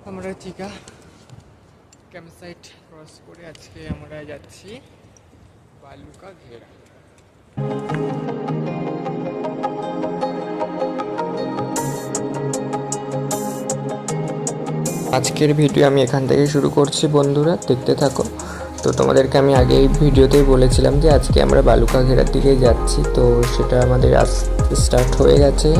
আমরা চিকা campsite cross করে আজকে আমরা যাচ্ছি বালুকা ঘেরা। আজকের ভিডিও আমি এখান থেকে শুরু করছি, বন্ধুরা দেখতে থাকো। তো তোমাদেরকে আমি আগে এই ভিডিওতেই বলেছিলাম যে আজকে আমরা বালুকা ঘেরার দিকে যাচ্ছি, তো সেটা আমাদের আজ স্টার্ট হয়ে গেছে।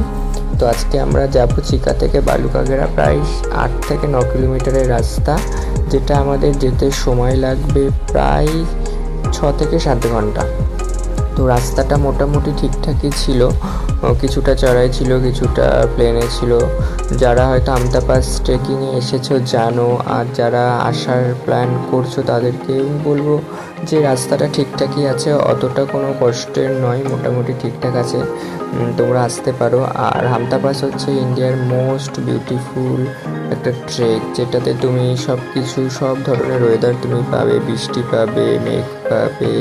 তো আজকে আমরা যাবো চিকা থেকে বালুকা ঘেরা, প্রায় 8 থেকে 9 কিলোমিটারের রাস্তা, যেটা আমাদের যেতে সময় লাগবে প্রায় 6 থেকে 7 ঘন্টা। তো রাস্তাটা মোটামুটি ঠিকঠাকই ছিল, কিছুটা চড়াই ছিল, কিছুটা প্লেনে ছিল। যারা হয়তো আমতা পাস ট্রেকিংয়ে এসেছো জানো, আর যারা আসার প্ল্যান করছো তাদেরকে বলবো যে রাস্তাটা ঠিকঠাকই আছে, অতটা কোনো কষ্টের নয়, মোটামুটি ঠিকঠাক আছে, তোমরা আসতে পারো। আর হামতা পাস হচ্ছে ইন্ডিয়ার মোস্ট বিউটিফুল একটা ট্রেক, যেটাতে তুমি সব ধরনের ওয়েদার তুমি পাবে, বৃষ্টি পাবে, মেঘ পাবে,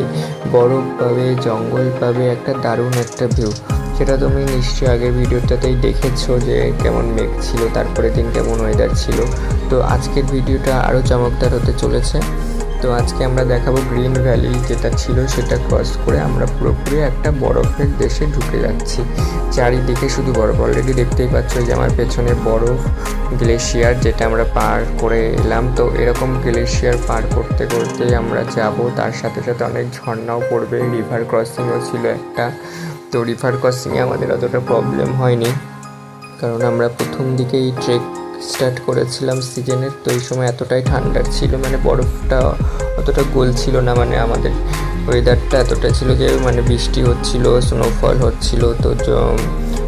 বরফ পাবে, জঙ্গল পাবে, একটা দারুণ একটা ভিউ। সেটা তুমি নিশ্চয়ই আগের ভিডিওটাতেই দেখেছো যে কেমন মেঘ ছিল, তারপরে দিন কেমন ওয়েদার ছিল। তো আজকের ভিডিওটা আরও চমৎকার হতে চলেছে। তো আজকে আমরা দেখাবো গ্রিন ভ্যালি, যেটা ছিল সেটা ক্রস করে আমরা পুরোপুরি একটা বরফের দেশে ঢুকে যাচ্ছি। চারিদিকে শুধু বরফ, অলরেডি দেখতেই পাচ্ছ যে আমার পেছনে বরফ, গ্লেশিয়ার, যেটা আমরা পার করে এলাম। তো এরকম গ্লেশিয়ার পার করতে করতে আমরা যাব, তার সাথে সাথে অনেক ঝর্ণাও পড়বে, রিভার ক্রসিংও ছিল একটা। তো রিভার ক্রসিংয়ে আমাদের অতটা প্রবলেম হয়নি, কারণ আমরা প্রথম দিকেই ট্রেক স্টার্ট করেছিলাম সিজনের। তো এই সময় এতটাই ঠান্ডা ছিল, মানে বরফটা অতটা গোল ছিল না, মানে আমাদের ওয়েদারটা এতটা ছিল যে মানে বৃষ্টি হচ্ছিল, স্নোফল হচ্ছিল। তো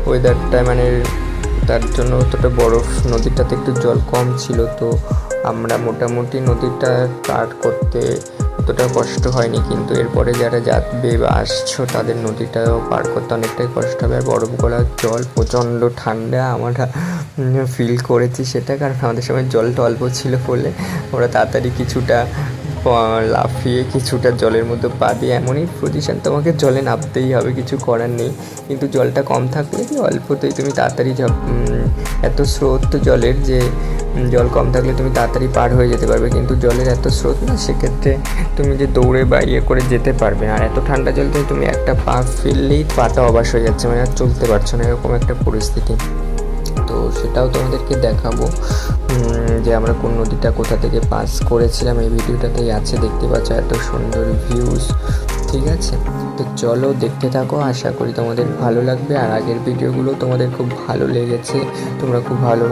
ওয়েদারটা মানে তার জন্য অতটা বরফ, নদীটাতে একটু জল কম ছিল। তো আমরা মোটামুটি নদীটা পার করতে অতটা কষ্ট হয়নি, কিন্তু এরপরে যারা যাবে বা আসছো তাদের নদীটাও পার করতে অনেকটাই কষ্ট হবে। আর বরফ গলার জল, প্রচণ্ড ঠান্ডা আমরা ফিল করেছি সেটা, কারণ আমাদের সময় জলটা অল্প ছিল বলে আমরা তাড়াতাড়ি কিছুটা লাফিয়ে কিছুটা জলের মধ্যে পা দিয়ে, এমনই পজিশন, তোমাকে জলে নামতেই হবে, কিছু করার নেই। কিন্তু জলটা কম থাকলে কি অল্পতেই তুমি তাড়াতাড়ি এত স্রোত জলের, যে জল কম থাকলে তুমি তাড়াতাড়ি পার হয়ে যেতে পারবে, কিন্তু জলের এত স্রোত না, সেক্ষেত্রে তুমি যে দৌড়ে বা ইয়ে করে যেতে পারবে না। আর এত ঠান্ডা জলতে তুমি একটা পা ফেললেই পাটা অবশ হয়ে যাচ্ছে, মানে আর চলতে পারছো না, এরকম একটা পরিস্থিতি। তো সেটাও তোমাদেরকে দেখাবো যে আমরা কোন নদীটা কোথা থেকে পাস করেছিলাম, এই ভিডিওটাতেই আছে, দেখতে পাচ্ছ এত সুন্দর ভিউজ। ঠিক আছে, তো চলো দেখতে থাকো, আশা করি তোমাদের ভালো লাগবে। আর আগের ভিডিওগুলো তোমাদের খুব ভালো লেগেছে, তোমরা খুব ভালো